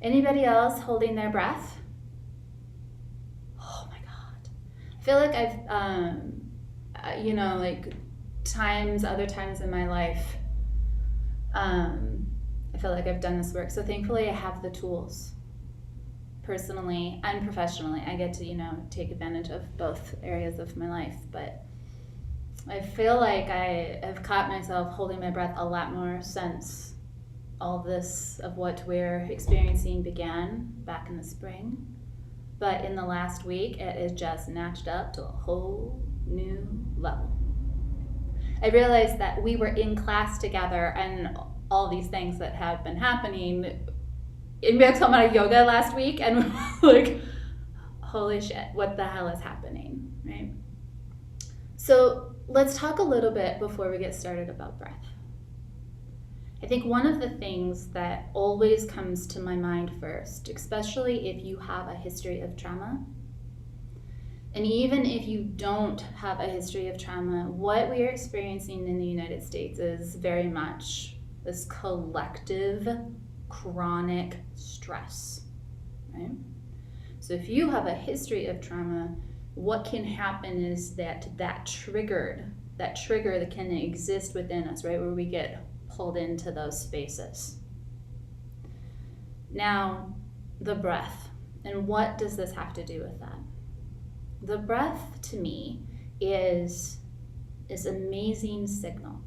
Anybody else holding their breath? Oh my God. I feel like I've, like other times in my life, I feel like I've done this work. So thankfully I have the tools personally and professionally. I get to, take advantage of both areas of my life, but I feel like I have caught myself holding my breath a lot more since all this of what we're experiencing began back in the spring. But in the last week, it is just snatched up to a whole new level. I realized that we were in class together and all these things that have been happening. And we had talking about yoga last week, and we were like, holy shit, what the hell is happening, right? So let's talk a little bit before we get started about breath. I think one of the things that always comes to my mind first, especially if you have a history of trauma, and even if you don't have a history of trauma, what we are experiencing in the United States is very much this collective chronic stress, right? So if you have a history of trauma, what can happen is that trigger that can exist within us, right, where we get pulled into those spaces. Now, the breath, and what does this have to do with that? The breath, to me, is this amazing signal.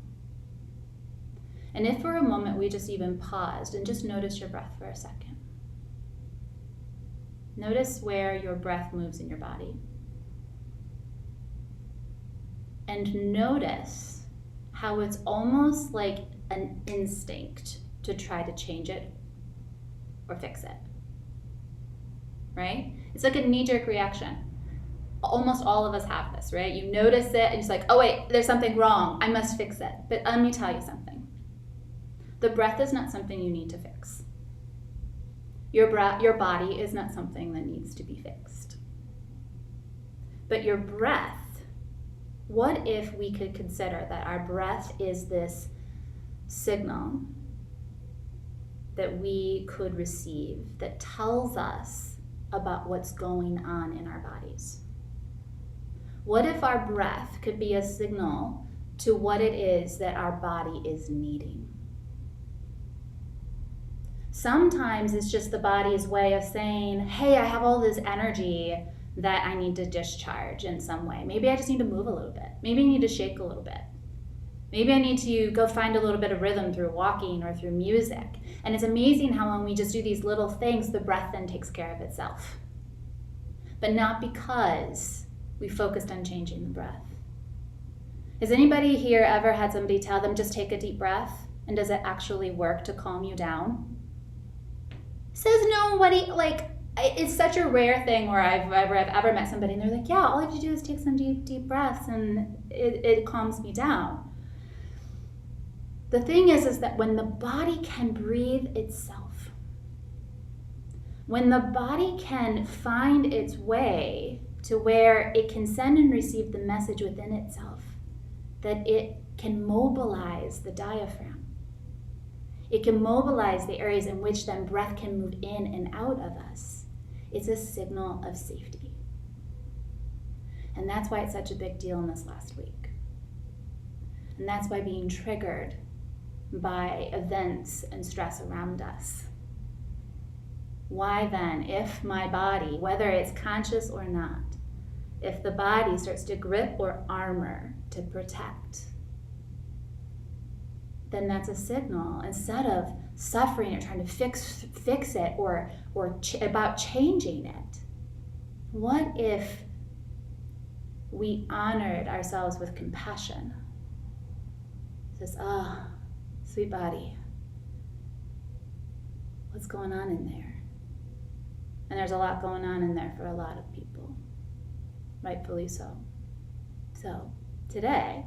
And if for a moment we just even paused and just notice your breath for a second. Notice where your breath moves in your body. And notice how it's almost like an instinct to try to change it or fix it, right? It's like a knee-jerk reaction. Almost all of us have this, right? You notice it and it's like, oh wait, there's something wrong. I must fix it. But let me tell you something. The breath is not something you need to fix. Your body is not something that needs to be fixed. But your breath, what if we could consider that our breath is this signal that we could receive that tells us about what's going on in our bodies? What if our breath could be a signal to what it is that our body is needing? Sometimes it's just the body's way of saying, hey, I have all this energy that I need to discharge in some way. Maybe I just need to move a little bit. Maybe I need to shake a little bit. Maybe I need to go find a little bit of rhythm through walking or through music. And it's amazing how when we just do these little things, the breath then takes care of itself. But not because we focused on changing the breath. Has anybody here ever had somebody tell them just take a deep breath? And does it actually work to calm you down? Says nobody. Like, it's such a rare thing where I've ever met somebody and they're like, yeah, all I have to do is take some deep breaths and it calms me down. The thing is that when the body can breathe itself, when the body can find its way to where it can send and receive the message within itself, that it can mobilize the diaphragm. It can mobilize the areas in which then breath can move in and out of us. It's a signal of safety. And that's why it's such a big deal in this last week. And that's why being triggered by events and stress around us. Why then, if my body, whether it's conscious or not, if the body starts to grip or armor to protect, then that's a signal. Instead of suffering or trying to fix it or about changing it, what if we honored ourselves with compassion? It says, sweet body, what's going on in there? And there's a lot going on in there for a lot of people, rightfully so. So today,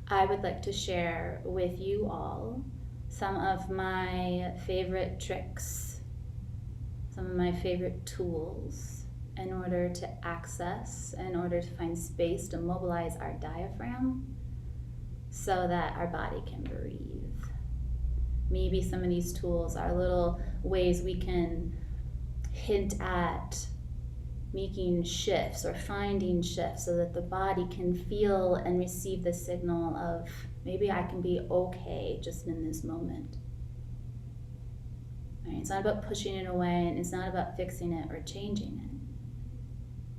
I would like to share with you all some of my favorite tricks, some of my favorite tools in order to access, in order to find space to mobilize our diaphragm so that our body can breathe. maybe some of these tools are little ways we can hint at making shifts or finding shifts so that the body can feel and receive the signal of maybe I can be okay just in this moment. Right? It's not about pushing it away, and it's not about fixing it or changing it,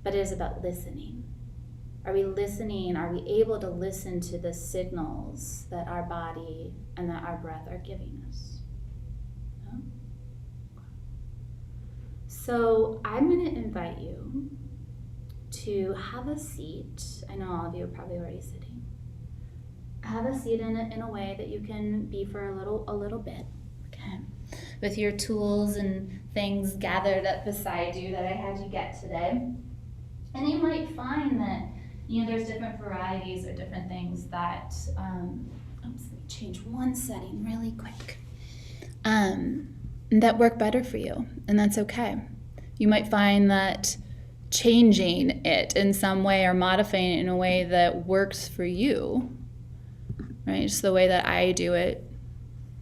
but it is about listening. Are we listening? Are we able to listen to the signals that our body and that our breath are giving us? No? So I'm going to invite you to have a seat. I know all of you are probably already sitting. Have a seat in a way that you can be for a little bit. Okay. With your tools and things gathered up beside you that I had you get today. And you might find that, there's different varieties or different things that, let me change one setting really quick, that work better for you, and that's okay. You might find that changing it in some way or modifying it in a way that works for you, right? Just the way that I do it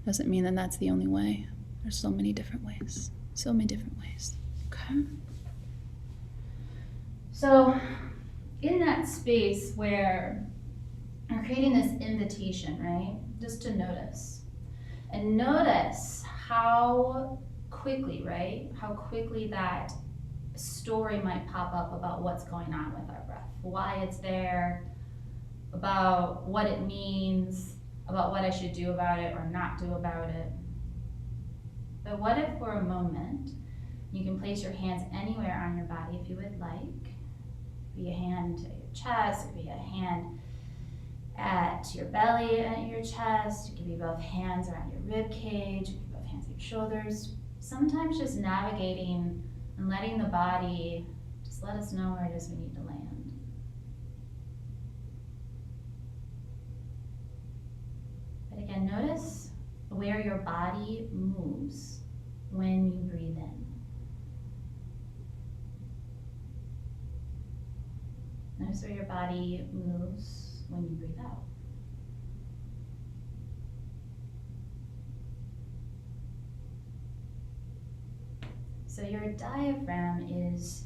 doesn't mean that that's the only way. There's so many different ways. Okay? So in that space where we're creating this invitation, right? Just to notice. And notice how quickly, right? How quickly that story might pop up about what's going on with our breath, why it's there, about what it means, about what I should do about it or not do about it. But what if for a moment, you can place your hands anywhere on your body if you would like. Be a hand at your chest, or be a hand at your belly, at your chest. It could be both hands around your rib cage, it could be both hands at your shoulders. Sometimes just navigating and letting the body just let us know where it is we need to land. But again, notice where your body moves when you breathe in. Notice where your body moves when you breathe out. So your diaphragm is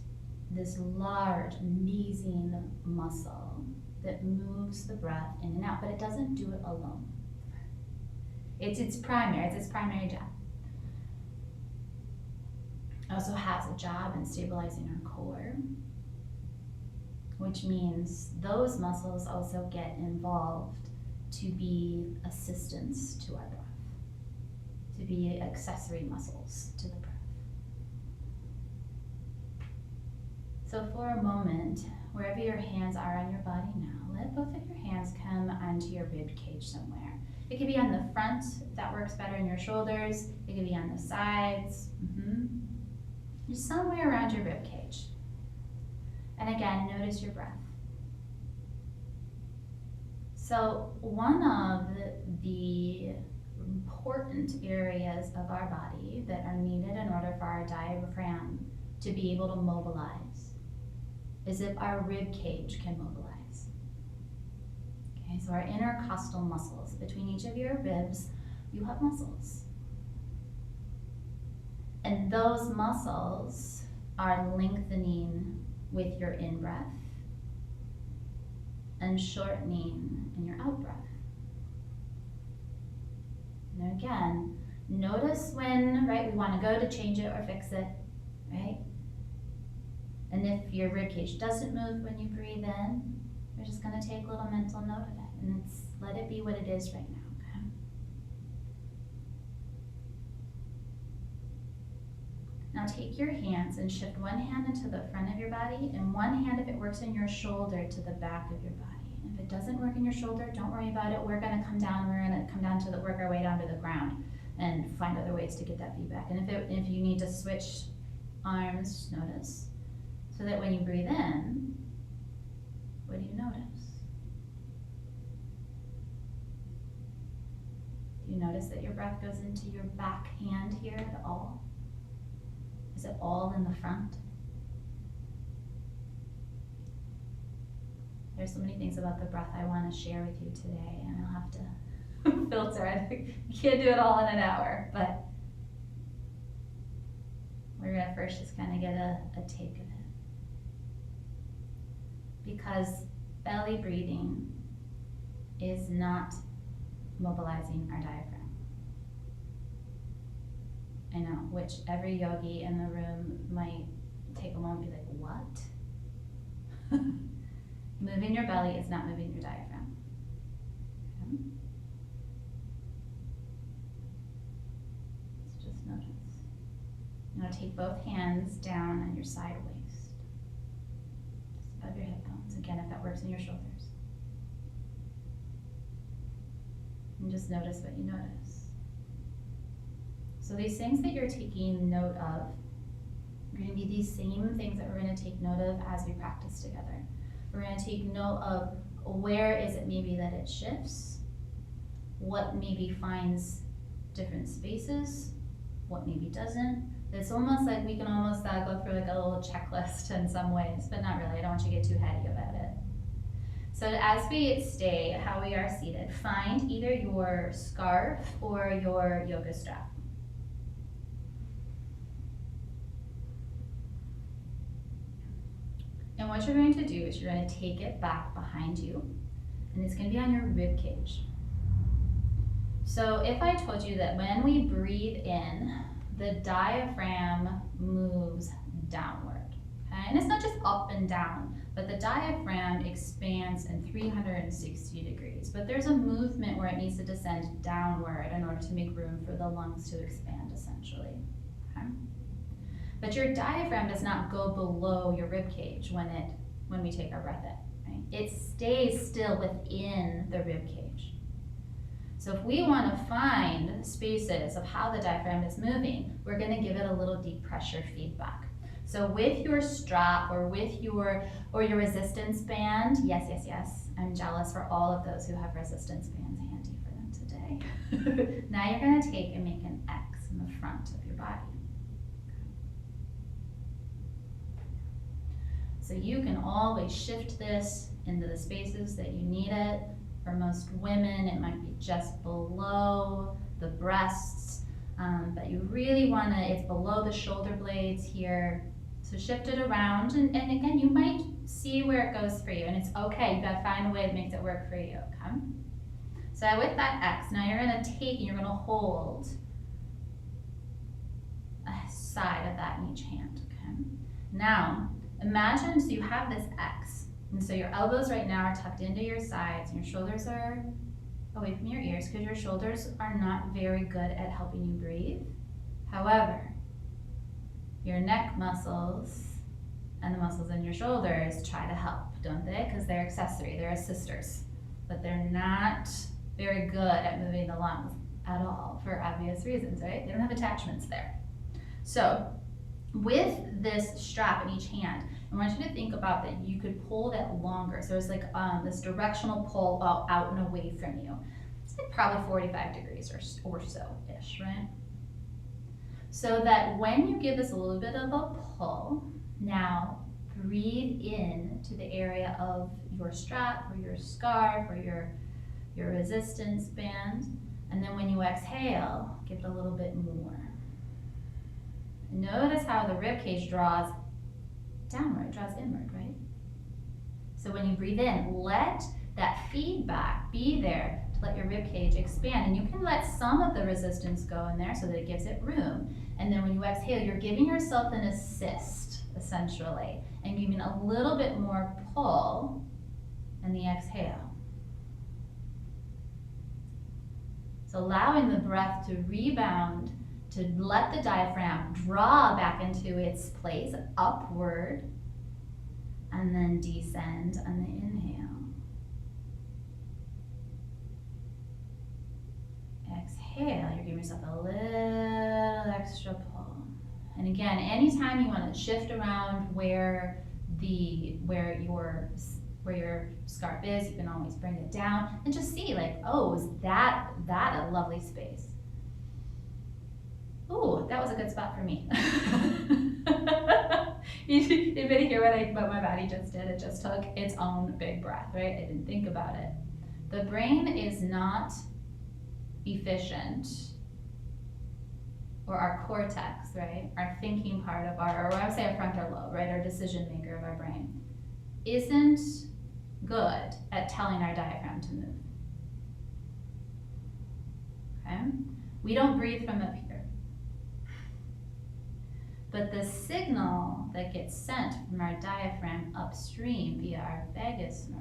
this large, amazing muscle that moves the breath in and out, but it doesn't do it alone. It's its primary job. It also has a job in stabilizing our core, which means those muscles also get involved to be assistants to our breath, to be accessory muscles to the breath. So for a moment, wherever your hands are on your body now, let both of your hands come onto your rib cage somewhere. It could be on the front, if that works better, in your shoulders. It could be on the sides. Just somewhere around your rib cage. And again, notice your breath. So one of the important areas of our body that are needed in order for our diaphragm to be able to mobilize is if our rib cage can mobilize. Okay, so our intercostal muscles, between each of your ribs, you have muscles. And those muscles are lengthening with your in-breath and shortening in your out-breath. Now again, notice when, right, we want to go to change it or fix it, right? And if your ribcage doesn't move when you breathe in, we're just going to take a little mental note of it, and let it be what it is right now. Now take your hands and shift one hand into the front of your body and one hand, if it works in your shoulder, to the back of your body. And if it doesn't work in your shoulder, don't worry about it. We're going to come down to work our way down to the ground and find other ways to get that feedback. And if you need to switch arms, just notice. So that when you breathe in, what do you notice? Do you notice that your breath goes into your back hand here at all? Is it all in the front? There's so many things about the breath I want to share with you today, and filter. You can't do it all in an hour, but we're gonna first just kind of get a take of it. Because belly breathing is not mobilizing our diaphragm. I know, which every yogi in the room might take a moment and be like, what? Moving your belly is not moving your diaphragm. Okay. So just notice. Now take both hands down on your side waist, just above your hip bones. Again, if that works in your shoulders. And just notice what you notice. So these things that you're taking note of are going to be these same things that we're going to take note of as we practice together. We're going to take note of where is it maybe that it shifts, what maybe finds different spaces, what maybe doesn't. It's almost like we can almost go through like a little checklist in some ways, but not really. I don't want you to get too heady about it. So as we stay how we are seated, find either your scarf or your yoga strap. And what you're going to do is you're going to take it back behind you, and it's going to be on your rib cage. So if I told you that when we breathe in, the diaphragm moves downward, okay? And it's not just up and down, but the diaphragm expands in 360 degrees. But there's a movement where it needs to descend downward in order to make room for the lungs to expand, essentially, okay? But your diaphragm does not go below your rib cage when we take our breath in, right? It stays still within the rib cage. So if we want to find spaces of how the diaphragm is moving, we're going to give it a little deep pressure feedback. So with your strap or with your resistance band, yes, I'm jealous for all of those who have resistance bands handy for them today. Now you're going to take and make an X in the front of your body. So you can always shift this into the spaces that you need it. For most women, it might be just below the breasts, but you really want to, it's below the shoulder blades here. So shift it around, and again, you might see where it goes for you, and it's okay. You gotta find a way that makes it work for you, okay? So with that X, now you're gonna take and you're gonna hold a side of that in each hand, okay? Now, imagine, so you have this X, and so your elbows right now are tucked into your sides, and your shoulders are away from your ears because your shoulders are not very good at helping you breathe. However, your neck muscles and the muscles in your shoulders try to help, don't they? Because they're accessory, they're assisters, but they're not very good at moving the lungs at all for obvious reasons, right? They don't have attachments there. So with this strap in each hand, I want you to think about that you could pull that longer. So there's like this directional pull out and away from you. It's like probably 45 degrees or so-ish, right? So that when you give this a little bit of a pull, now breathe in to the area of your strap or your scarf or your resistance band. And then when you exhale, give it a little bit more. Notice how the rib cage draws downward, draws inward, right? So when you breathe in, let that feedback be there to let your rib cage expand. And you can let some of the resistance go in there so that it gives it room. And then when you exhale, you're giving yourself an assist, essentially, and giving a little bit more pull in the exhale. So allowing the breath to rebound, to let the diaphragm draw back into its place, upward, and then descend on the inhale. Exhale, you're giving yourself a little extra pull. And again, anytime you want to shift around where your scarf is, you can always bring it down and just see like, oh, is that a lovely space? Ooh, that was a good spot for me. Anybody hear what my body just did? It just took its own big breath, right? I didn't think about it. The brain is not efficient, or our cortex, right, our thinking part of our, or I would say our frontal lobe, right, our decision maker of our brain, isn't good at telling our diaphragm to move. Okay? We don't breathe from up here. But the signal that gets sent from our diaphragm upstream via our vagus nerve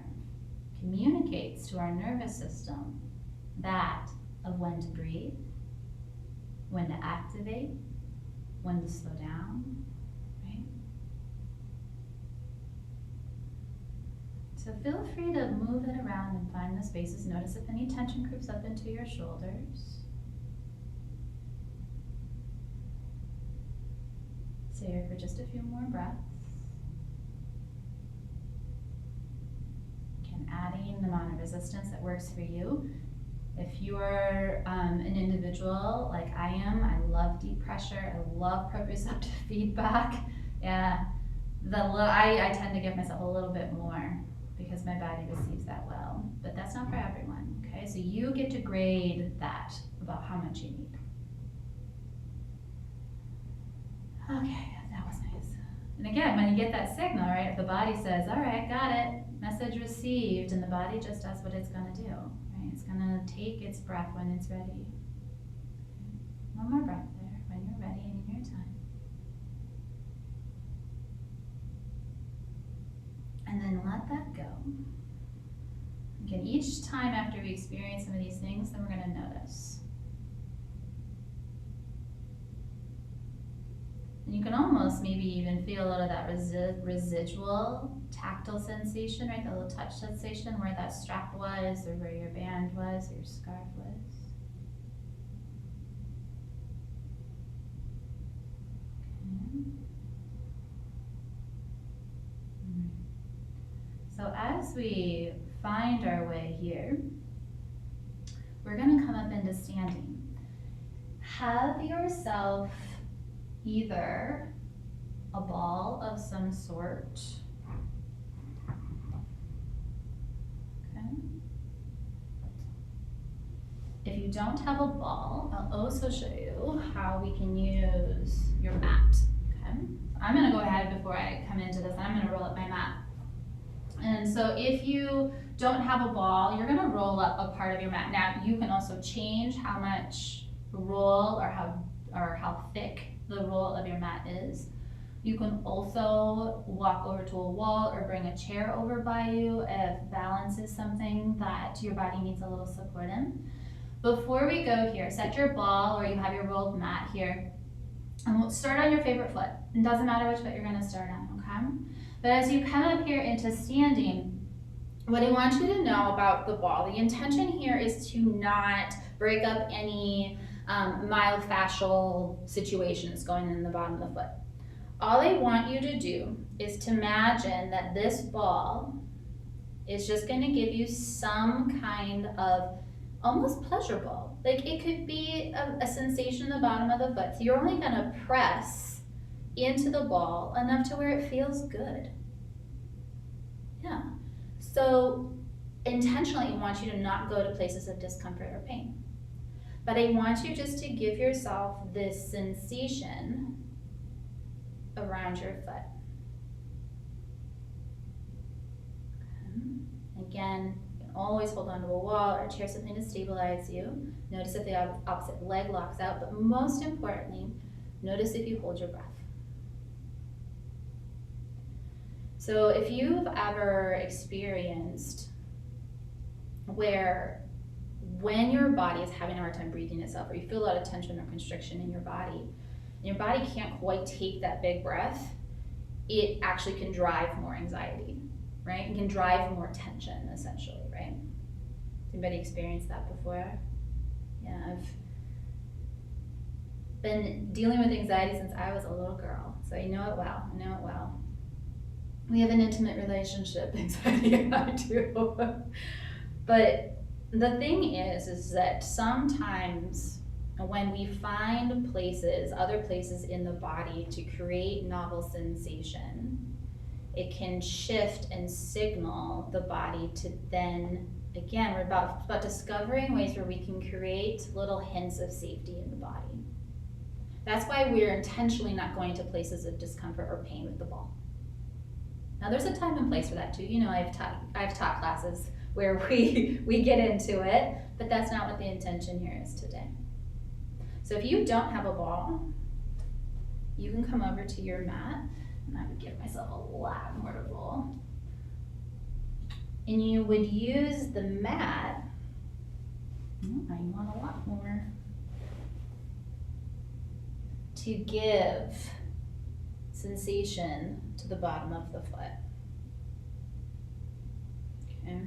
communicates to our nervous system that of when to breathe, when to activate, when to slow down, right? So feel free to move it around and find the spaces. Notice if any tension creeps up into your shoulders. Stay here for just a few more breaths. Again, adding the amount of resistance that works for you. If you're an individual like I am, I love deep pressure, I love proprioceptive feedback. Yeah, I tend to give myself a little bit more because my body receives that well, but that's not for everyone, okay? So you get to grade that about how much you need. Okay, that was nice. And again, when you get that signal, right, if the body says, all right, got it, message received, and the body just does what it's gonna do, right? It's gonna take its breath when it's ready. Okay. One more breath there, when you're ready and in your time. And then let that go. Again, each time after we experience some of these things, then we're gonna notice. And you can almost maybe even feel a little of that residual tactile sensation, right? The little touch sensation where that strap was, or where your band was, or your scarf was. Okay. So as we find our way here, we're going to come up into standing. Have yourself either a ball of some sort, okay? If you don't have a ball, I'll also show you how we can use your mat, okay? I'm gonna go ahead before I come into this, I'm gonna roll up my mat. And so if you don't have a ball, you're gonna roll up a part of your mat. Now you can also change how much roll or how thick the roll of your mat is. You can also walk over to a wall or bring a chair over by you if balance is something that your body needs a little support in. Before we go here, set your ball or you have your rolled mat here, and we'll start on your favorite foot. It doesn't matter which foot you're gonna start on, okay? But as you come up here into standing, what I want you to know about the ball, the intention here is to not break up any myofascial situations going in the bottom of the foot. All I want you to do is to imagine that this ball is just going to give you some kind of almost pleasurable. Like it could be a sensation in the bottom of the foot. So you're only going to press into the ball enough to where it feels good. Yeah. So intentionally, I want you to not go to places of discomfort or pain. But I want you just to give yourself this sensation around your foot. Okay. Again, you can always hold onto a wall or a chair, something to stabilize you. Notice if the opposite leg locks out, but most importantly, notice if you hold your breath. So if you've ever experienced where when your body is having a hard time breathing itself, or you feel a lot of tension or constriction in your body, and your body can't quite take that big breath, it actually can drive more anxiety, right? It can drive more tension, essentially, right? Anybody experienced that before? Yeah, I've been dealing with anxiety since I was a little girl, so I know it well, We have an intimate relationship, anxiety and I do. But the thing is that sometimes when we find places, other places in the body to create novel sensation, it can shift and signal the body to then Again, we're about discovering ways where we can create little hints of safety in the body. That's why we're intentionally not going to places of discomfort or pain with the ball. Now there's a time and place for that too. You know, I've taught classes where we get into it, but that's not what the intention here is today. So if you don't have a ball, you can come over to your mat, and I would give myself a lot more to roll. And you would use the mat, I want a lot more, to give sensation to the bottom of the foot. Okay,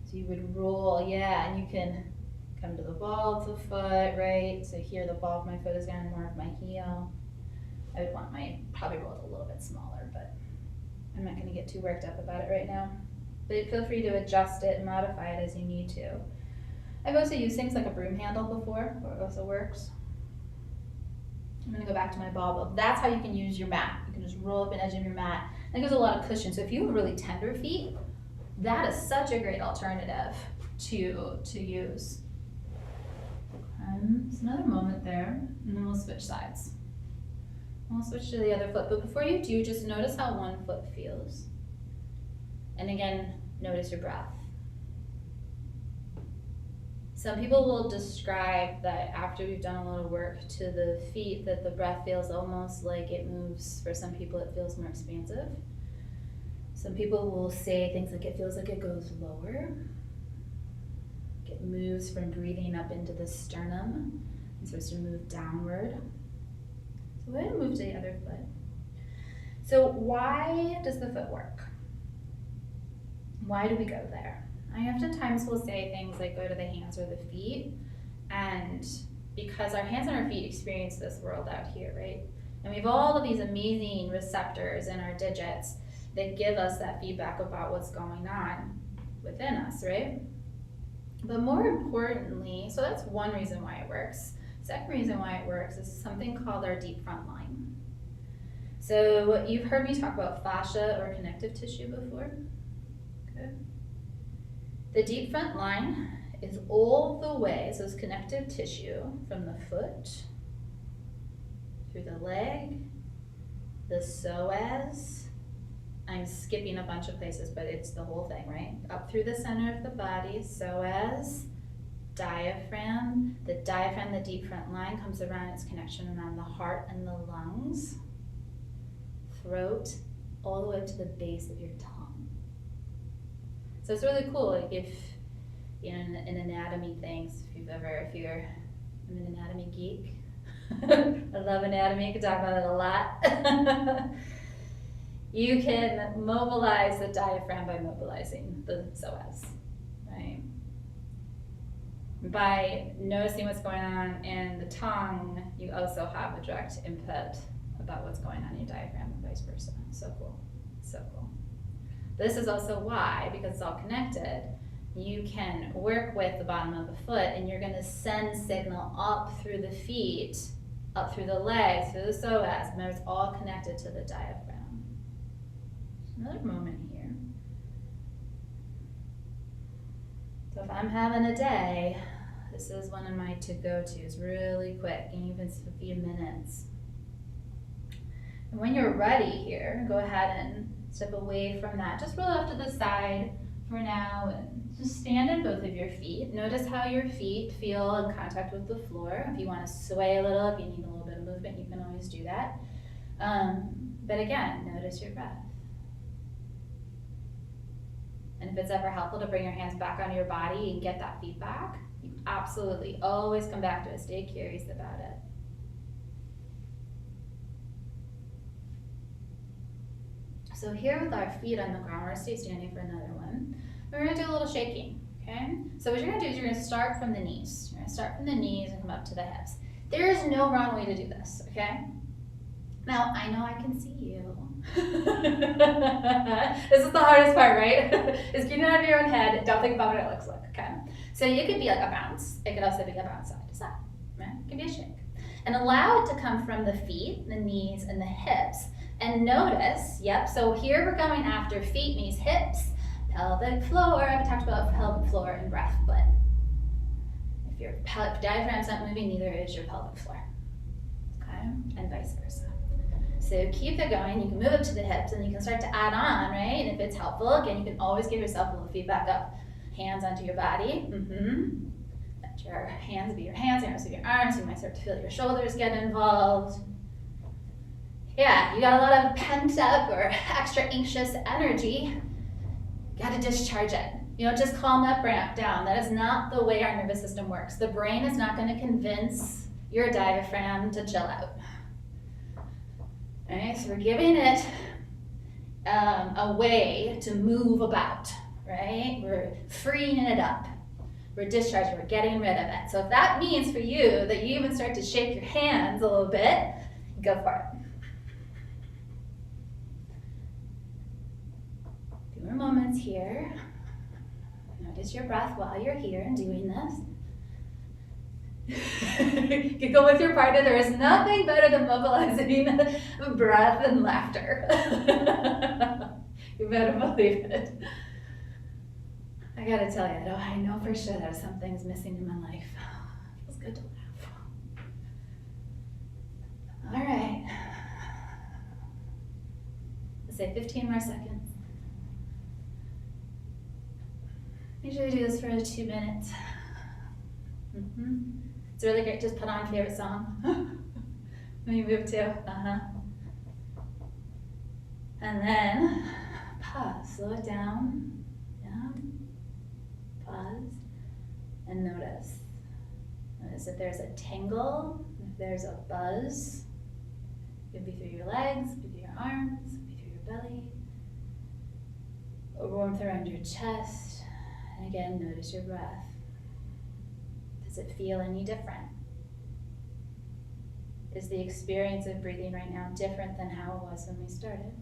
so you would roll, and you can come to the ball of the foot, right? So here the ball of my foot is going to mark my heel. I would want probably roll it a little bit smaller, but I'm not going to get too worked up about it right now. But feel free to adjust it and modify it as you need to. I've also used things like a broom handle before, where it also works. I'm going to go back to my ball, but that's how you can use your mat. You can just roll up an edge of your mat. That gives a lot of cushion. So if you have really tender feet, that is such a great alternative to use. So another moment there, and then we'll switch sides. We'll switch to the other foot, but before you do, just notice how one foot feels. And again, notice your breath. Some people will describe that after we've done a little work to the feet, that the breath feels almost like it moves. For some people, it feels more expansive. Some people will say things like it feels like it goes lower. It moves from breathing up into the sternum and starts to move downward. So go ahead and move to the other foot. So why does the foot work? Why do we go there? I oftentimes will say things like go to the hands or the feet, and because our hands and our feet experience this world out here, right? And we have all of these amazing receptors in our digits that give us that feedback about what's going on within us, right? But more importantly, so that's one reason why it works. Second reason why it works is something called our deep front line. So you've heard me talk about fascia or connective tissue before. Good. The deep front line is all the way, so it's connective tissue from the foot, through the leg, the psoas. I'm skipping a bunch of places, but it's the whole thing, right? Up through the center of the body, psoas, diaphragm. The diaphragm, the deep front line, comes around its connection around the heart and the lungs, throat, all the way up to the base of your tongue. So it's really cool, like if, you know, in anatomy things, if you're, I'm an anatomy geek. I love anatomy, I can talk about it a lot. You can mobilize the diaphragm by mobilizing the psoas, right? By noticing what's going on in the tongue, you also have a direct input about what's going on in your diaphragm and vice versa. So cool, so cool. This is also why, because it's all connected, you can work with the bottom of the foot and you're gonna send signal up through the feet, up through the legs, through the psoas, and it's all connected to the diaphragm. Another moment here. So if I'm having a day, this is one of my to-go-tos, really quick, and even a few minutes. And when you're ready here, go ahead and step away from that. Just roll off to the side for now, and just stand in both of your feet. Notice how your feet feel in contact with the floor. If you want to sway a little, if you need a little bit of movement, you can always do that. But again, notice your breath. And if it's ever helpful to bring your hands back onto your body and get that feedback, you absolutely always come back to it. Stay curious about it. So here with our feet on the ground, we're going to stay standing for another one. We're going to do a little shaking, okay? So what you're going to do is you're going to start from the knees. You're going to start from the knees and come up to the hips. There is no wrong way to do this, okay? Now, I know I can see you. This is the hardest part, right? Is getting out of your own head. Don't think about what it looks like, okay? So it could be like a bounce. It could also be a bounce side to side, right? It can be a shake. And allow it to come from the feet, the knees, and the hips. And notice, yep, so here we're going after feet, knees, hips. pelvic floor. I've talked about pelvic floor and breath, but if your diaphragm's not moving, neither is your pelvic floor. Okay, and vice versa. So keep it going. You can move up to the hips and you can start to add on, right? And if it's helpful, again, you can always give yourself a little feedback up. Hands onto your body. Let your hands be your hands, your arms be your arms. You might start to feel your shoulders get involved. Yeah, you got a lot of pent up or extra anxious energy. You got to discharge it. You don't just calm that ramp down. That is not the way our nervous system works. The brain is not going to convince your diaphragm to chill out. All right, so we're giving it a way to move about, right? We're freeing it up. We're discharging, we're getting rid of it. So if that means for you that you even start to shake your hands a little bit, go for it. A few more moments here. Notice your breath while you're here and doing this. You can go with your partner. There is nothing better than mobilizing breath and laughter. You better believe it. I gotta tell you, though, I know for sure that something's missing in my life. It feels good to laugh. All right. Let's say 15 more seconds. Make sure you do this for 2 minutes. It's really great. Just put on favorite song when you move to. And then pause. Slow it down. Yeah. Pause. And notice. Notice if there's a tingle, if there's a buzz. It could be through your legs, it could be your arms, it could be through your belly. A warmth around your chest. And again, notice your breath. Does it feel any different? Is the experience of breathing right now different than how it was when we started?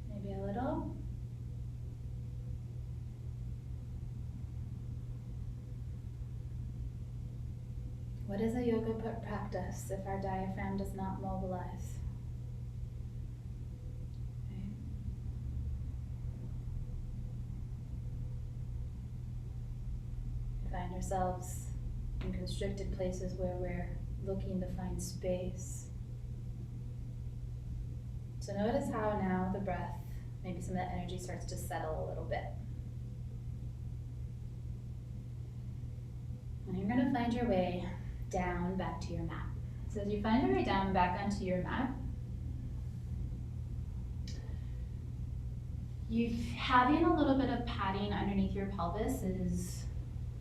Maybe a little? What is a yoga practice if our diaphragm does not mobilize? Find ourselves in constricted places where we're looking to find space. So notice how now the breath, maybe some of that energy starts to settle a little bit. And you're going to find your way down back to your mat. So as you find your way down back onto your mat, having a little bit of padding underneath your pelvis is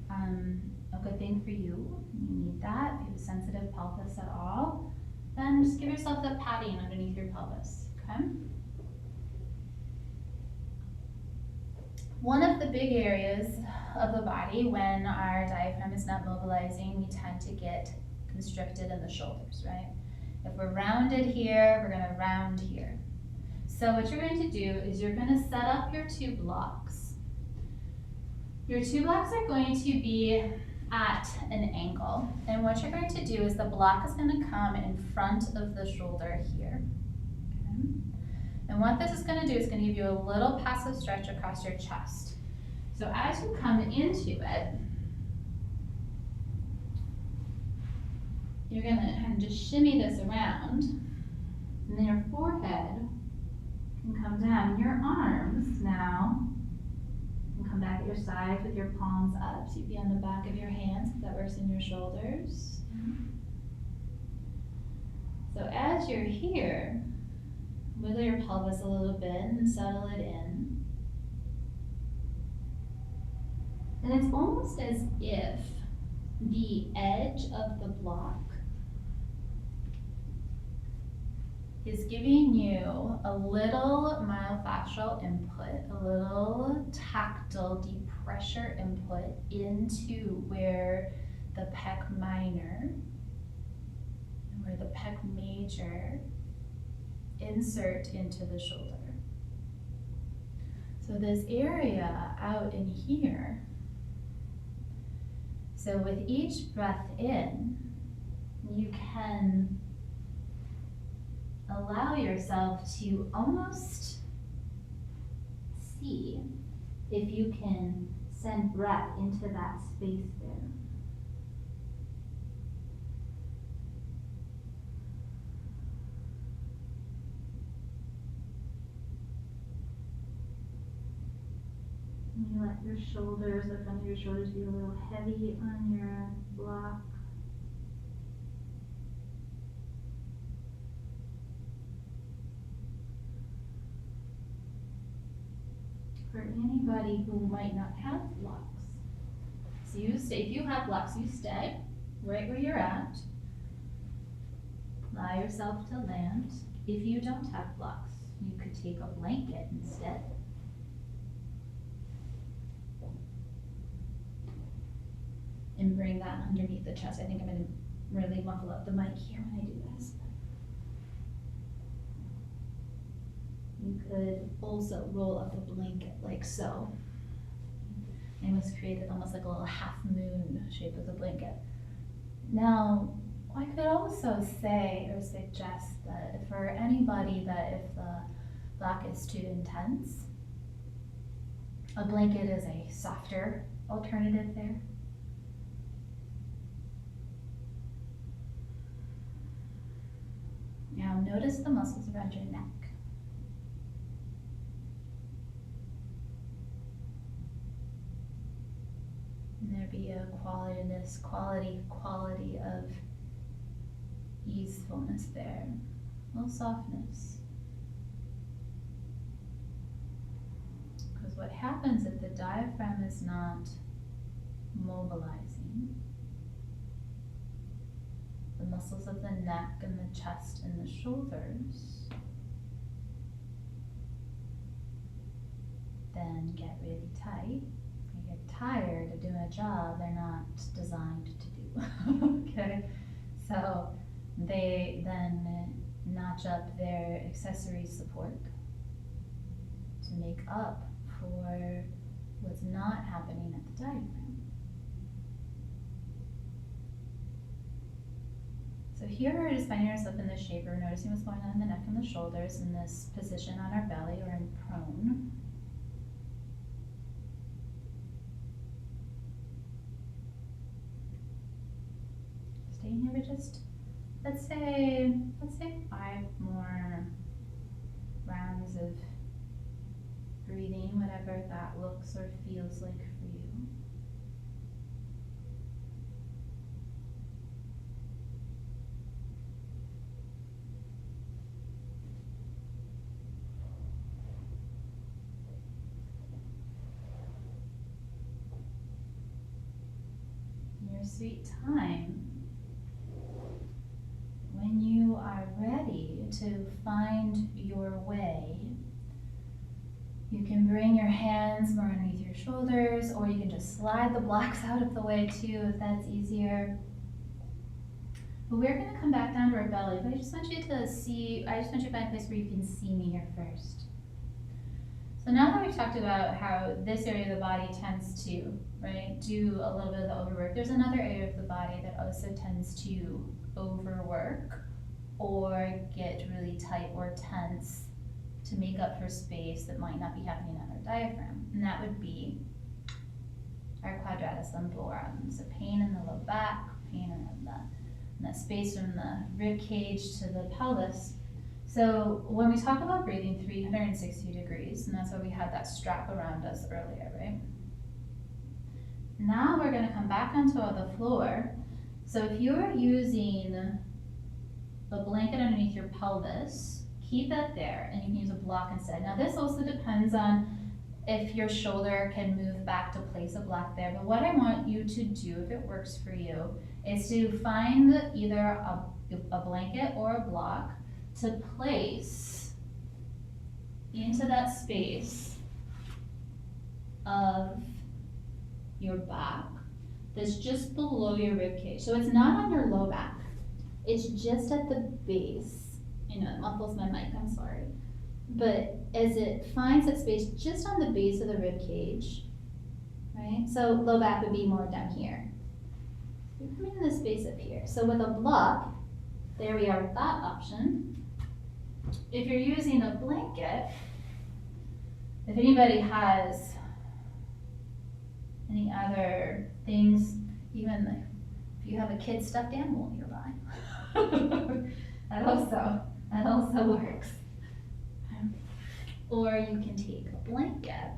a good thing for you. You need that. If you have a sensitive pelvis at all, then just give yourself that padding underneath your pelvis, okay? One of the big areas of the body when our diaphragm is not mobilizing, we tend to get constricted in the shoulders, right? If we're rounded here, we're gonna round here. So what you're going to do is you're gonna set up your 2 blocks. Your 2 blocks are going to be at an angle. And what you're going to do is the block is going to come in front of the shoulder here. Okay. And what this is going to do is going to give you a little passive stretch across your chest. So as you come into it, you're going to kind of just shimmy this around. And then your forehead can come down. Your arms now come back at your sides with your palms up. So you'd be on the back of your hands if that works in your shoulders. So as you're here, wiggle your pelvis a little bit and settle it in. And it's almost as if the edge of the block is giving you a little myofascial input, a little tactile deep pressure input into where the pec minor and where the pec major insert into the shoulder. So this area out in here, so with each breath in, you can allow yourself to almost see if you can send breath into that space there. You let your shoulders, the front of your shoulders, be a little heavy on your block. For anybody who might not have blocks, so you stay. If you have blocks, you stay right where you're at. Allow yourself to land. If you don't have blocks, you could take a blanket instead. And bring that underneath the chest. I think I'm going to really muffle up the mic here when I do this. You could also roll up a blanket like so. I almost created almost like a little half moon shape of the blanket. Now, I could also say or suggest that for anybody that if the block is too intense, a blanket is a softer alternative there. Now notice the muscles around your neck. And there be a quality of easefulness there, a little softness. Because what happens if the diaphragm is not mobilizing, the muscles of the neck and the chest and the shoulders then get really tight. They get tired of doing a job they're not designed to do. Okay, so they then notch up their accessory support to make up for what's not happening at the diaphragm. So here we're just finding ourselves in this shape. We're noticing what's going on in the neck and the shoulders in this position on our belly or in prone. Staying here for just, let's say 5 more rounds of breathing, whatever that looks or feels like for you. Sweet time, when you are ready to find your way, you can bring your hands more underneath your shoulders, or you can just slide the blocks out of the way too if that's easier. But we're going to come back down to our belly, but I just want you to find a place where you can see me here first. So now that we've talked about how this area of the body tends to, do a little bit of the overwork, there's another area of the body that also tends to overwork or get really tight or tense to make up for space that might not be happening on our diaphragm. And that would be our quadratus lumborum. So pain in the low back, pain in that space from the rib cage to the pelvis. So when we talk about breathing 360 degrees, and that's why we had that strap around us earlier, right? Now we're going to come back onto the floor. So if you're using a blanket underneath your pelvis, keep that there, and you can use a block instead. Now this also depends on if your shoulder can move back to place a block there, but what I want you to do, if it works for you, is to find either a blanket or a block to place into that space of your back that's just below your rib cage. So it's not on your low back, it's just at the base. I know it muffles my mic, I'm sorry. But as it finds that space just on the base of the rib cage, right? So low back would be more down here. You're coming in this space up here. So with a block, there we are with that option. If you're using a blanket, If anybody has any other things, even like if you have a kid stuffed animal nearby, that also works. Or you can take a blanket.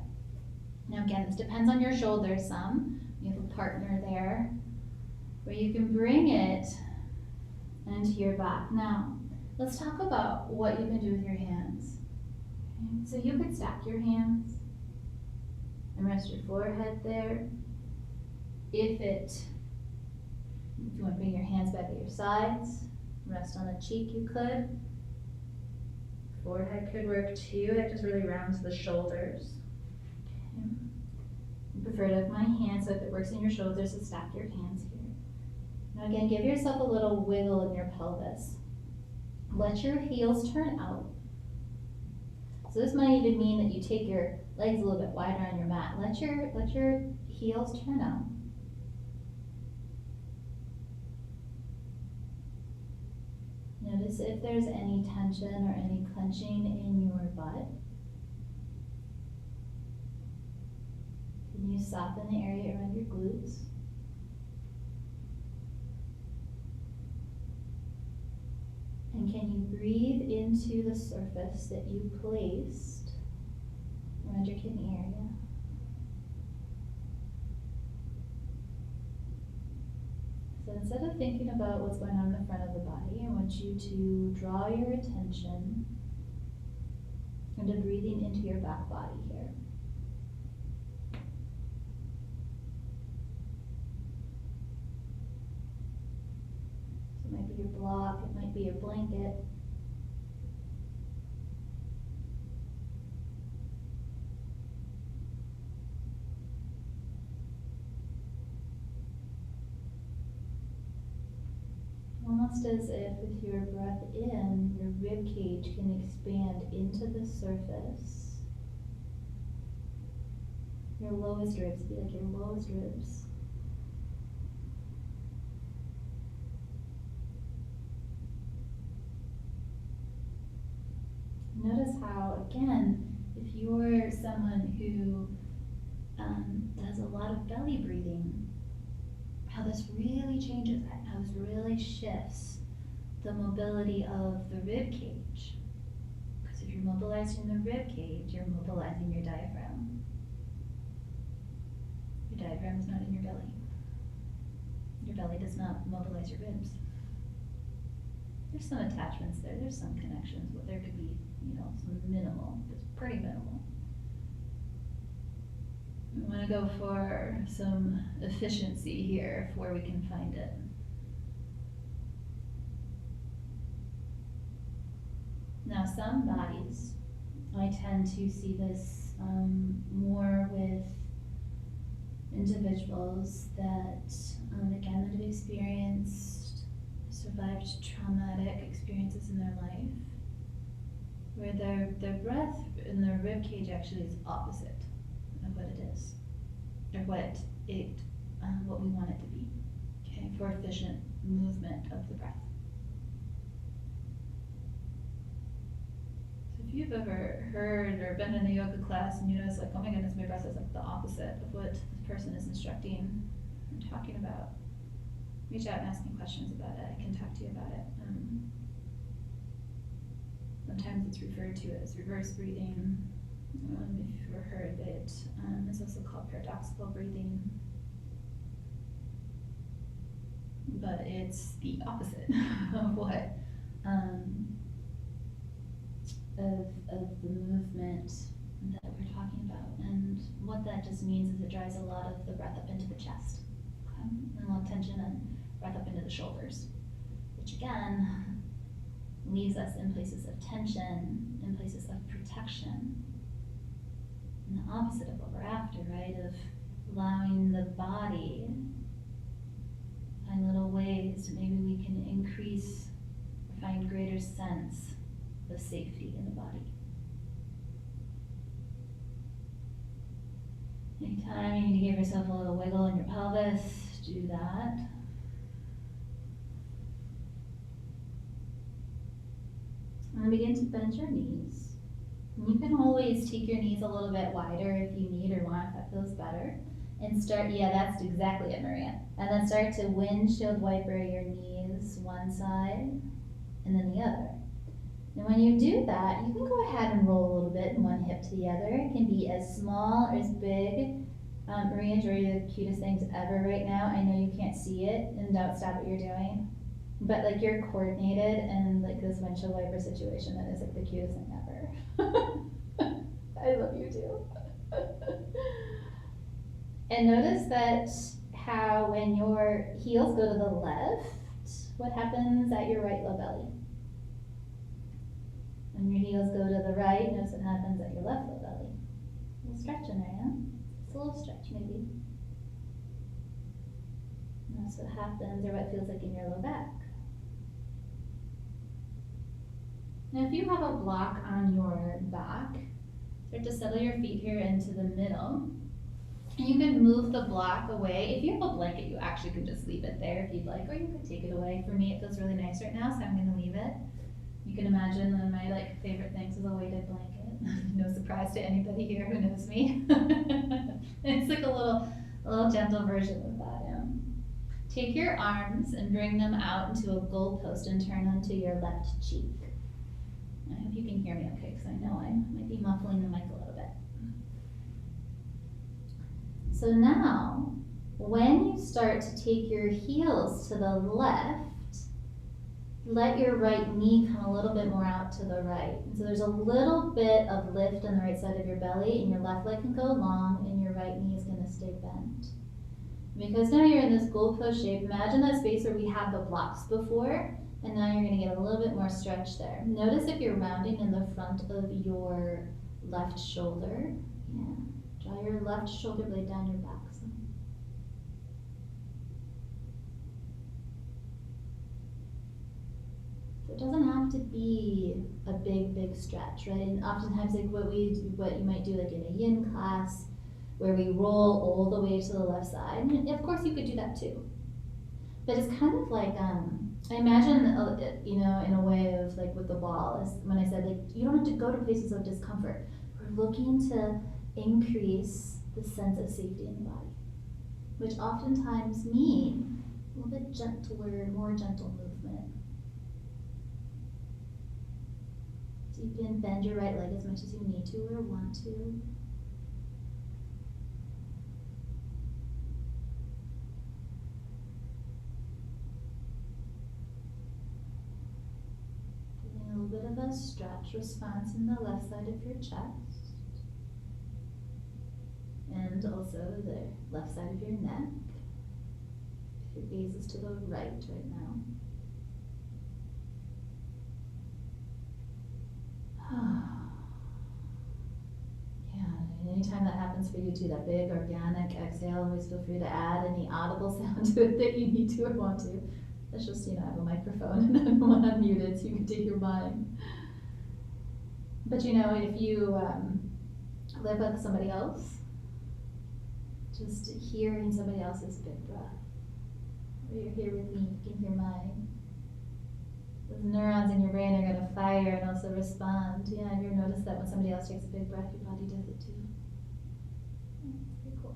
Now again, this depends on your shoulders some. You have a partner there, where you can bring it into your back. Now, let's talk about what you can do with your hands. Okay? So you could stack your hands and rest your forehead there. If you want to bring your hands back at your sides, rest on a cheek, you could. Forehead could work too. It just really rounds the shoulders. Okay. I prefer to have my hands so if it works in your shoulders to stack your hands here. Now again, give yourself a little wiggle in your pelvis. Let your heels turn out. So this might even mean that you take your legs a little bit wider on your mat. Let your heels turn out. Notice if there's any tension or any clenching in your butt. Can you soften the area around your glutes? And can you breathe into the surface that you placed around your kidney area? So instead of thinking about what's going on in the front of the body, I want you to draw your attention into breathing into your back body here. So it might be your block, it might be your blanket. Almost as if with your breath in, your rib cage can expand into the surface. Your lowest ribs, be like your lowest ribs. Notice how, again, if you're someone who does a lot of belly breathing, how this really changes that, how this really shifts the mobility of the rib cage. Because if you're mobilizing the rib cage, you're mobilizing your diaphragm. Your diaphragm is not in your belly. Your belly does not mobilize your ribs. There's some attachments there, there's some connections, but there could be, some minimal, it's pretty minimal. We want to go for some efficiency here where we can find it. Now, some bodies, I tend to see this more with individuals that, again, that have experienced, survived traumatic experiences in their life, where their breath in their rib cage actually is opposite of what it is, or what we want it to be, okay, for efficient movement of the breath. So if you've ever heard or been in a yoga class and you notice like, oh my goodness, my breath is like the opposite of what this person is instructing and talking about, reach out and ask me questions about it. I can talk to you about it. Sometimes it's referred to as reverse breathing. If you've ever heard it, it's also called paradoxical breathing. But it's the opposite of what of the movement that we're talking about. And what that just means is it drives a lot of the breath up into the chest, okay? And a lot of tension and breath up into the shoulders, which again leaves us in places of tension, in places of protection. And the opposite of what we're after, right? Of allowing the body to find little ways to maybe we can increase or find greater sense of safety in the body. Anytime you need to give yourself a little wiggle in your pelvis, do that. And begin to bend your knees. You can always take your knees a little bit wider if you need or want, if that feels better. And start, yeah, that's exactly it, Maria. And then start to windshield wiper your knees one side and then the other. And when you do that, you can go ahead and roll a little bit in one hip to the other. It can be as small or as big. Maria and Jory are the cutest things ever right now. I know you can't see it, and don't stop what you're doing. But like you're coordinated, and like this windshield wiper situation, that is like the cutest thing ever. I love you too. And notice that how when your heels go to the left, what happens at your right low belly? When your heels go to the right, notice what happens at your left low belly. A little stretch in there, yeah? Just a little stretch, maybe. Notice what happens or what feels like in your low back. Now, if you have a block on your back, start to settle your feet here into the middle. And you can move the block away. If you have a blanket, you actually could just leave it there if you'd like, or you could take it away. For me, it feels really nice right now, so I'm gonna leave it. You can imagine one of my favorite things is a weighted blanket. No surprise to anybody here who knows me. It's like a little gentle version of that. Yeah. Take your arms and bring them out into a goalpost and turn onto your left cheek. I hope you can hear me okay, because I know I might be muffling the mic a little bit. So now, when you start to take your heels to the left, let your right knee come a little bit more out to the right. And so there's a little bit of lift on the right side of your belly, and your left leg can go long, and your right knee is going to stay bent. Because now you're in this goalpost shape, imagine that space where we had the blocks before, and now you're going to get a little bit more stretch there. Notice if you're rounding in the front of your left shoulder. Yeah. Draw your left shoulder blade down your back some. So it doesn't have to be a big stretch, right? And oftentimes like what you might do like in a yin class where we roll all the way to the left side. And of course you could do that too. But it's kind of like I imagine in a way of like with the ball is when I said like you don't have to go to places of discomfort. We're looking to increase the sense of safety in the body, which oftentimes mean a little bit gentler, more gentle movement. So you can bend your right leg as much as you need to or want to. Getting a little bit of a stretch response in the left side of your chest. And also the left side of your neck. If your gaze is to the right now. Yeah, anytime that happens for you too, that big organic exhale, always feel free to add any audible sound to it that you need to or want to. That's just, I have a microphone and I'm unmuted so you can take your mind. But if you live with somebody else, just hearing somebody else's big breath. Or you're here with me, you can hear mine. Those neurons in your brain are going to fire and also respond. Yeah, have you ever noticed that when somebody else takes a big breath, your body does it too? It's pretty cool.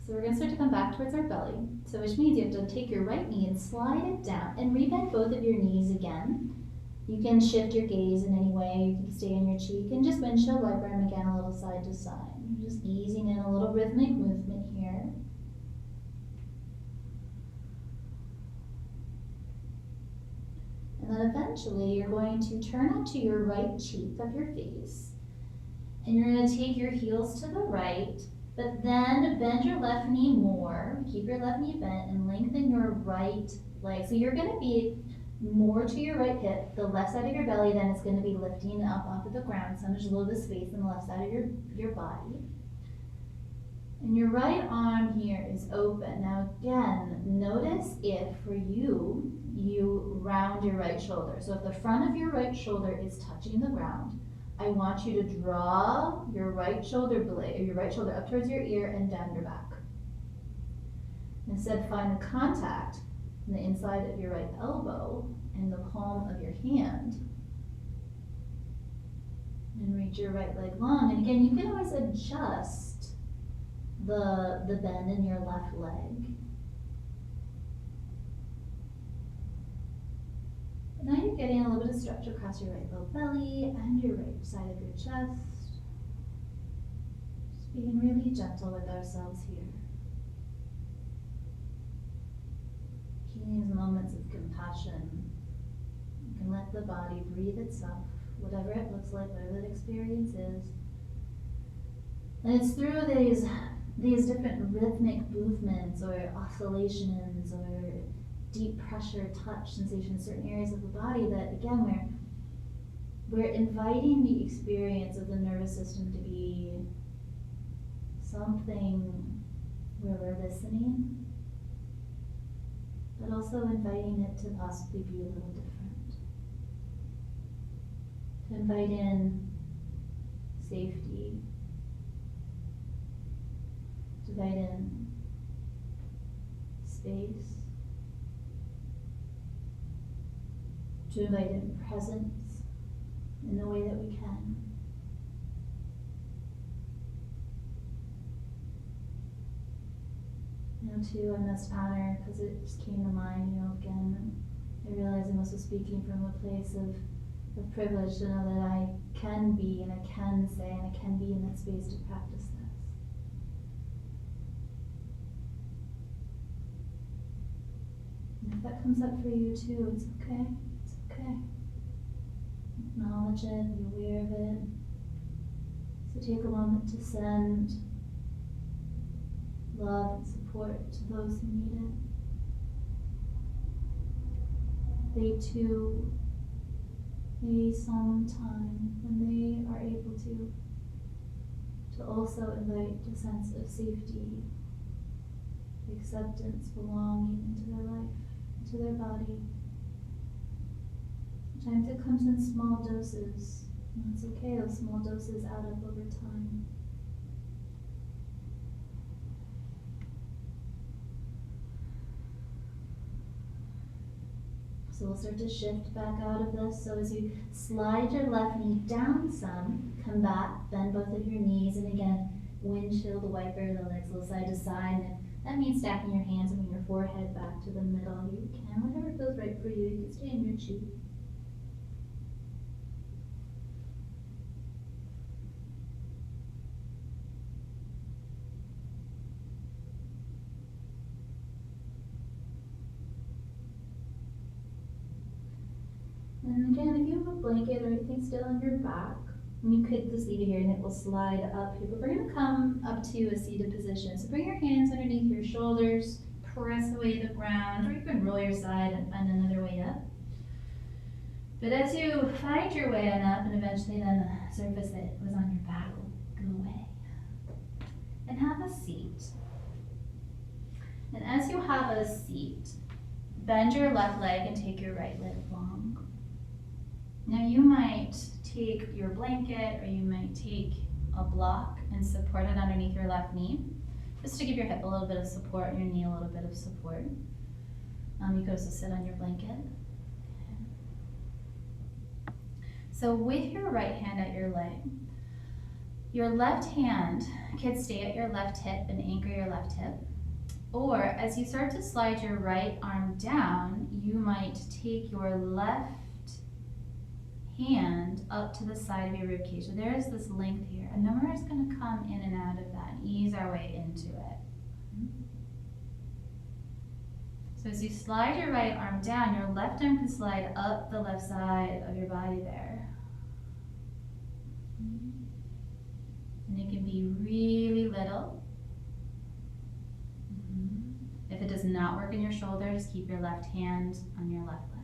So we're going to start to come back towards our belly. So which means you have to take your right knee and slide it down and rebend both of your knees again. You can shift your gaze in any way. You can stay on your cheek and just windshield wiper them again a little side to side. Just easing in a little rhythmic movement here. And then eventually you're going to turn onto your right cheek of your face. And you're going to take your heels to the right, but then bend your left knee more. Keep your left knee bent and lengthen your right leg. So you're going to be more to your right hip. The left side of your belly then is going to be lifting up off of the ground. So there's a little bit of space on the left side of your body. And your right arm here is open. Now again, notice if for you round your right shoulder. So if the front of your right shoulder is touching the ground, I want you to draw your right shoulder blade, or your right shoulder up towards your ear and down your back. Instead, find the contact in the inside of your right elbow and the palm of your hand. reach your right leg long. And again, you can always adjust the bend in your left leg. Now you're getting a little bit of stretch across your right low belly and your right side of your chest. Just being really gentle with ourselves here. These moments of compassion. You can let the body breathe itself, whatever it looks like, whatever that experience is. And it's through these different rhythmic movements or oscillations or deep pressure, touch sensation in certain areas of the body that, again, we're inviting the experience of the nervous system to be something where we're listening, but also inviting it to possibly be a little different. To invite in safety, to invite in space, to invite in presence in the way that we can. Now too, I must honor, because it just came to mind, again, I realize I'm also speaking from a place of privilege to know that I can be and I can say and I can be in that space to practice this. And if that comes up for you too, it's okay. It's okay. Acknowledge it, be aware of it. So take a moment to send love and support to those who need it. They too may some time when they are able to also invite a sense of safety, acceptance, belonging into their life, into their body. Sometimes it comes in small doses, and that's okay, those small doses add up over time. So we'll start to shift back out of this. So as you slide your left knee down some, come back, bend both of your knees, and again, windshield wiper the legs a little side to side. And that means stacking your hands and bring your forehead back to the middle. You can, whatever feels right for you. You can stay in your chi. And again, if you have a blanket or anything still on your back, you could just leave it here and it will slide up here. But we're going to come up to a seated position. So bring your hands underneath your shoulders, press away the ground, or you can roll your side and find another way up. But as you find your way on up, and eventually then the surface that was on your back will go away. And have a seat. And as you have a seat, bend your left leg and take your right leg long. Now you might take your blanket or you might take a block and support it underneath your left knee, just to give your hip a little bit of support and your knee a little bit of support. You could also sit on your blanket. So with your right hand at your leg, your left hand can stay at your left hip and anchor your left hip. Or as you start to slide your right arm down, you might take your left hand up to the side of your rib cage. So there is this length here, and then we're just going to come in and out of that and ease our way into it. So as you slide your right arm down, your left arm can slide up the left side of your body there. And it can be really little. If it does not work in your shoulder, just keep your left hand on your left leg.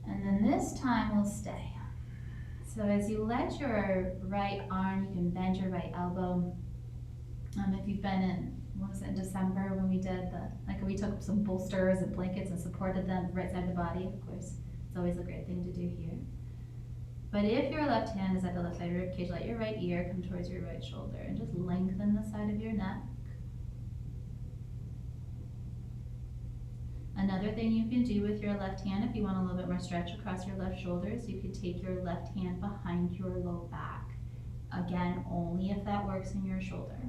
And then this time we'll stay. So as you let your right arm, you can bend your right elbow. If you've been in, what was it, in December when we did we took some bolsters and blankets and supported them right side of the body, of course, it's always a great thing to do here. But if your left hand is at the left side of your rib cage, let your right ear come towards your right shoulder and just lengthen the side of your neck. And Another thing you can do with your left hand, if you want a little bit more stretch across your left shoulders, you could take your left hand behind your low back. Again, only if that works in your shoulder.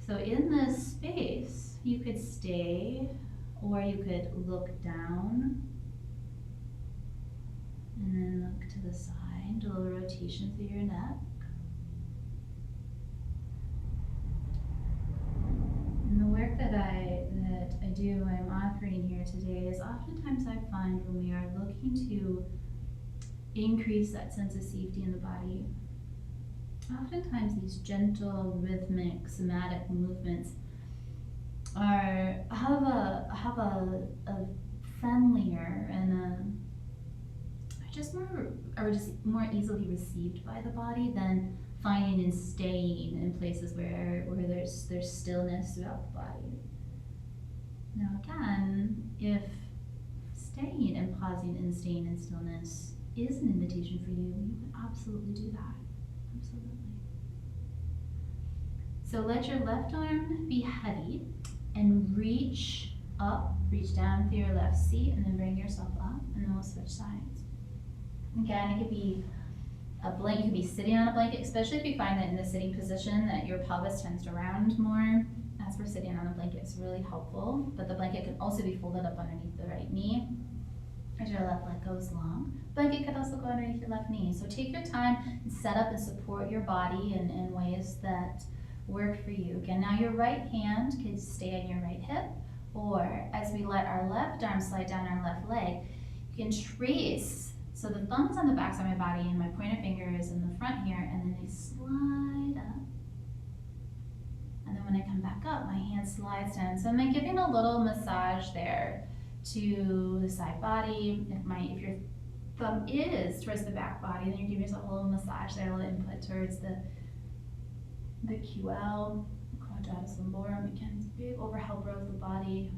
So in this space, you could stay, or you could look down, and then look to the side, do a little rotation through your neck. And the work that I do, I'm offering here today, is oftentimes I find when we are looking to increase that sense of safety in the body, oftentimes these gentle, rhythmic, somatic movements have a friendlier and are just more easily received by the body than finding and staying in places where there's stillness throughout the body. Now again, if staying and pausing and staying in stillness is an invitation for you, you can absolutely do that. Absolutely. So let your left arm be heavy and reach up, reach down through your left seat, and then bring yourself up, and then we'll switch sides. Again, it could be a blanket, you could be sitting on a blanket, especially if you find that in the sitting position that your pelvis tends to round more. That's where sitting on a blanket is really helpful, but the blanket can also be folded up underneath the right knee as your left leg goes long. Blanket could also go underneath your left knee. So take your time and set up and support your body in ways that work for you. Again, now your right hand can stay on your right hip, or as we let our left arm slide down our left leg, you can trace. So the thumb is on the back side of my body and my pointer finger is in the front here, and then they slide up. And then when I come back up, my hand slides down. So I'm giving a little massage there to the side body. If your thumb is towards the back body, then you're giving yourself a little massage there, a little input towards the QL, quadratus lumborum. Again, it's a big overhelper of the body.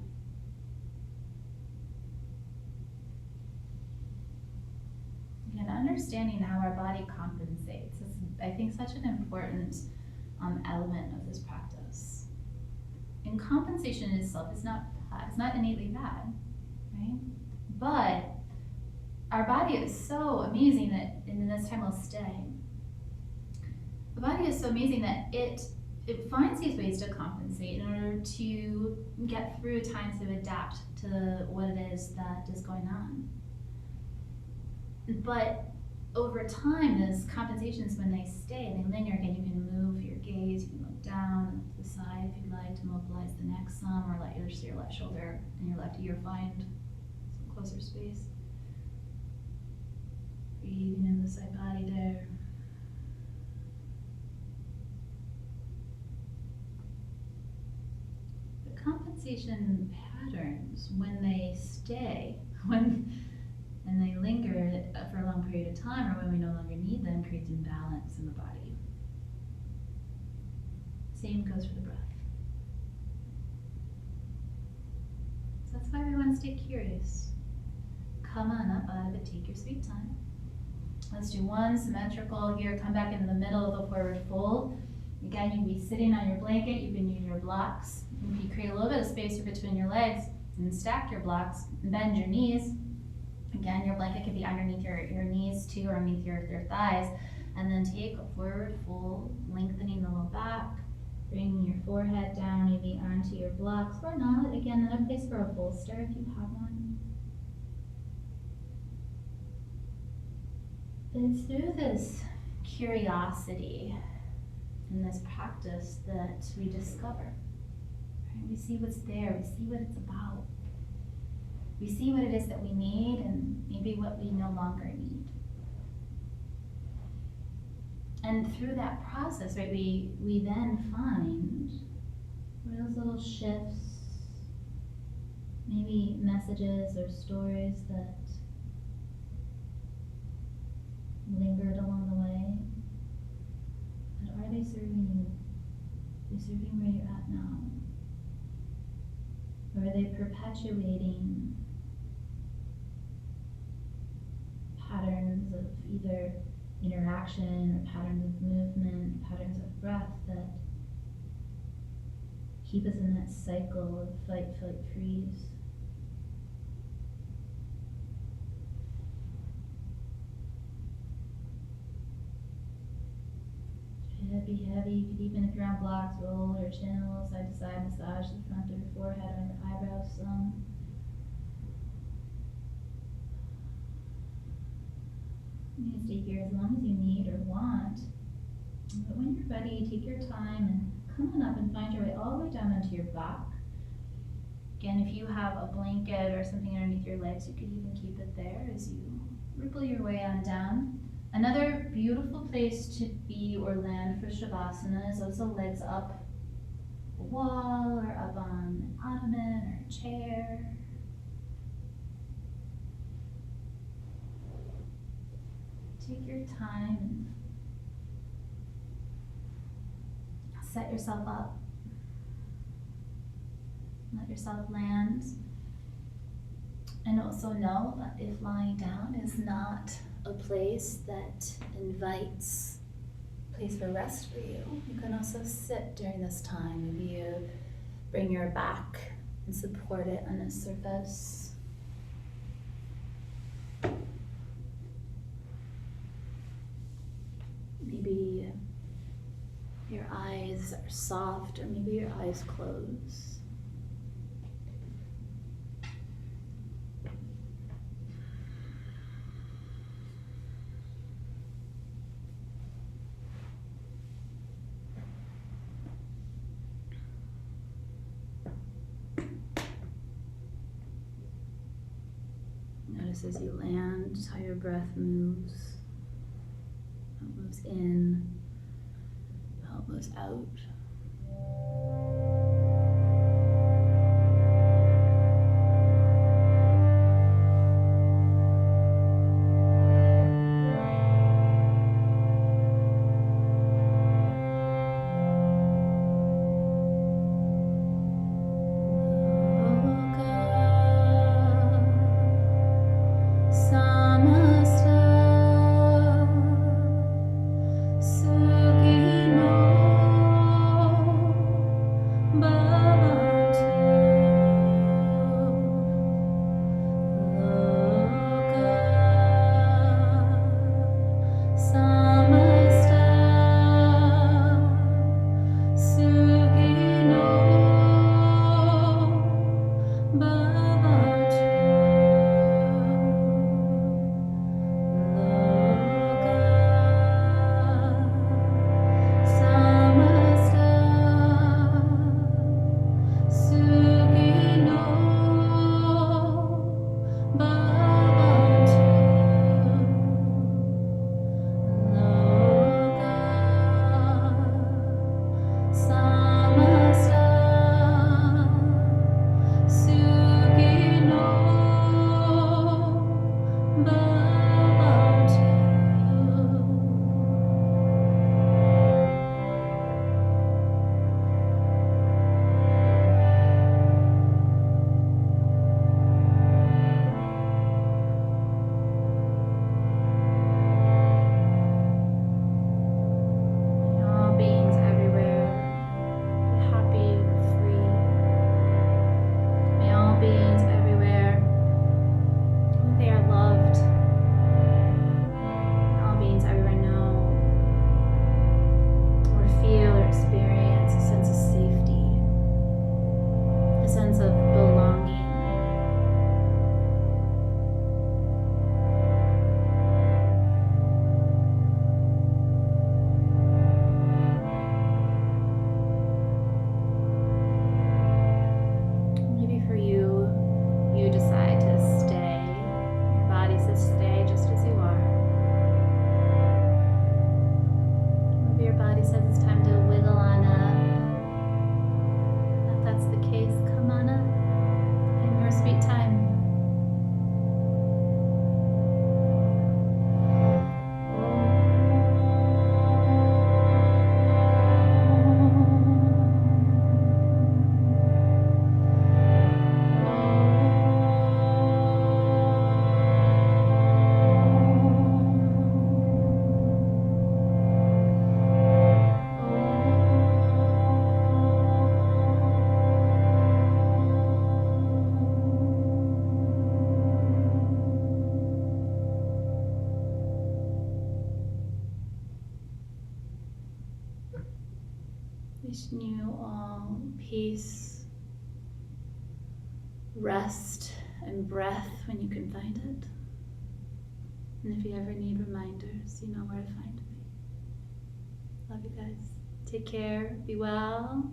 And understanding how our body compensates is, I think, such an important element of this practice. And compensation in itself is not bad. It's not innately bad, right? But our body is so amazing that, and this time I'll stay. The body is so amazing that it finds these ways to compensate in order to get through times to adapt to what it is that is going on. But over time, those compensations, when they stay, they linger. Again, you can move your gaze, you can look down to the side if you'd like to mobilize the neck some, or let your left shoulder and your left ear find some closer space. Breathing in the side body there. The compensation patterns, when they stay, and they linger for a long period of time, or when we no longer need them, creates imbalance in the body. Same goes for the breath. So that's why we want to stay curious. Come on up out of it, take your sweet time. Let's do one symmetrical here. Come back into the middle of the forward fold. Again, you can be sitting on your blanket, you can use your blocks. If you create a little bit of space between your legs, and stack your blocks, and bend your knees. Again, your blanket could be underneath your knees too, or underneath your thighs. And then take a forward fold, lengthening the low back, bringing your forehead down, maybe onto your blocks, or not. Again, another place for a bolster if you have one. But it's through this curiosity and this practice that we discover. Right? We see what's there, we see what it's about. We see what it is that we need and maybe what we no longer need. And through that process, right, we then find those little shifts, maybe messages or stories that lingered along the way. But are they serving you? Are they serving where you're at now? Or are they perpetuating patterns of either interaction or patterns of movement, patterns of breath that keep us in that cycle of fight, flight, freeze. Heavy, heavy. You could, even if you're on blocks, roll your chin a little side to side, massage the front of your forehead or your eyebrows some. You can stay here as long as you need or want. But when you're ready, take your time and come on up and find your way all the way down into your back. Again, if you have a blanket or something underneath your legs, you could even keep it there as you ripple your way on down. Another beautiful place to be or land for Shavasana is also legs up a wall or up on an ottoman or a chair. Take your time and set yourself up. Let yourself land. And also know that if lying down is not a place that invites a place for rest for you, you can also sit during this time. Maybe you bring your back and support it on a surface. Maybe your eyes are soft, or maybe your eyes close. Notice as you land how your breath moves. How it moves in, how it moves out. Samasta Sugino Wishing you all peace, rest, and breath when you can find it. And if you ever need reminders, you know where to find me. Love you guys. Take care. Be well.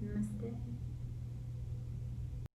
Namaste.